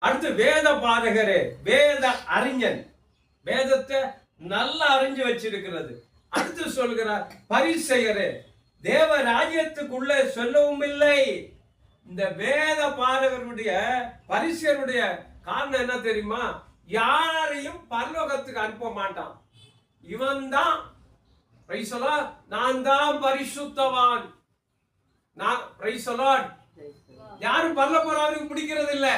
அடுத்து வேத பாரகரே, வேத அறிஞன், வேதத்தை நல்லா அறிஞ்சு வச்சிருக்கிறது. அடுத்து சொல்கிறார் பரிசேயரே, தேவ ராஜ்யத்துக்குள்ளே சொல்லவும் இல்லை. இந்த வேத பாரகருடைய பரிசேயருடைய காரணம் என்ன தெரியுமா? யாரையும் பரலோகத்துக்கு அனுப்ப மாட்டான். இவன் தான் நான் தான் பரிசுத்தவான். யாரும் பரலோகம் பிடிக்கிறது இல்ல.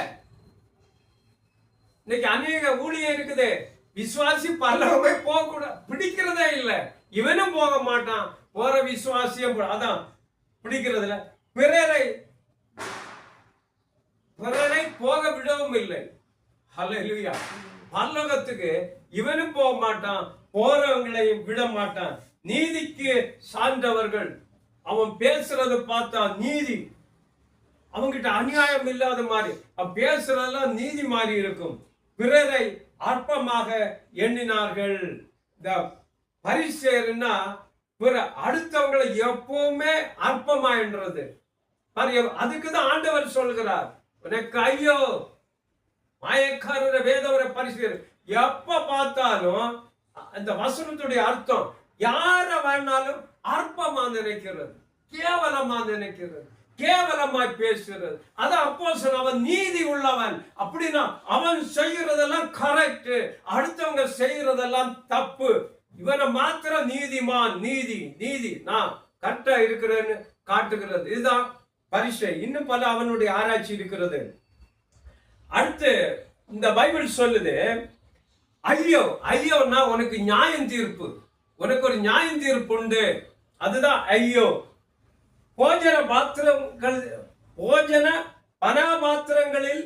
இன்னைக்கு அநேக ஊழியம் இருக்குது, விசுவாசி பரலோகமே போக கூட பிடிக்கிறதே இல்லை. இவனும் போக மாட்டான், போற விசுவாசியம் அதான் பிடிக்கிறது இல்ல. பிறரை போக விடவும் இல்லை. ஹல்லேலூயா. பரலோகத்துக்கு இவனும் போக மாட்டான், போறவங்களையும் விட மாட்டான். நீதிக்கு சார்ந்தவர்கள், அவன் பேசுறத பார்த்தா நீதி, அவங்கிட்ட அநியாயம் இல்லாத மாதிரி பேசுறதெல்லாம் நீதி மாதிரி இருக்கும். பிறரை அற்பமாக எண்ணினார்கள். இந்த பரிசேயர்னா பிற அடுத்தவங்களை எப்பவுமே அற்பமா என்றது. அதுக்குதான் ஆண்டவர் சொல்கிறார், உனக்கு ஐயோ மாயக்காரர வேதவர பரிசேயர். எப்ப பார்த்தாலும் அந்த வசனத்துடைய அர்த்தம் யார வேணாலும் அற்பமா நினைக்கிறது, கேவலமா நினைக்கிறது, கேவலமாய் பேசுறது. அது அப்போஸ்தலன் அவன் நீதி உள்ளவன் அப்படின்னா அவன் செய்யறதெல்லாம் கரெக்ட், அடுத்தவங்க செய்யறதெல்லாம் தப்பு. இவனை மாத்திரம் நீதிமான், நீதி நீதி நான் கரெக்டா இருக்கிறேன்னு காட்டுகிறது. இதுதான் பரிசை. இன்னும் பல அவனுடைய ஆராய்ச்சி இருக்கிறது. அடுத்து இந்த பைபிள் சொல்லுது, ஐயோ ஐயோன்னா உனக்கு நியாயம் தீர்ப்பு, உனக்கு ஒரு நியாயம் தீர்ப்பு உண்டு. அதுதான் ஐயோ. போஜன பாத்திரங்கள், போஜன பணபாத்திரங்களில்